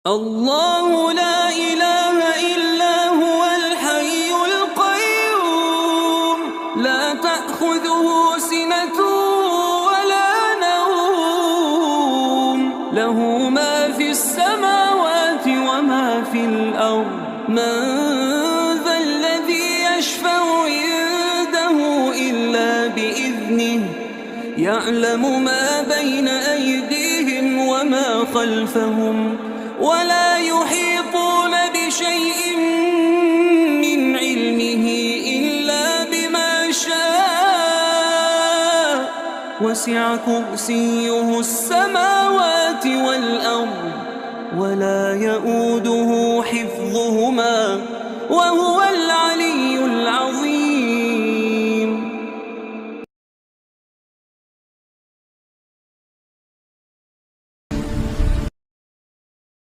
الله لا إله إلا هو الحي القيوم لا تأخذه سنة ولا نوم له ما في السماوات وما في الأرض من ذا الذي يشفع عنده إلا بإذنه يعلم ما بين أيديهم وما خلفهم ولا يحيطون بشيء من علمه إلا بما شاء وسع كرسيه السماوات والأرض ولا يؤوده حفظهما وهو العلي العظيم.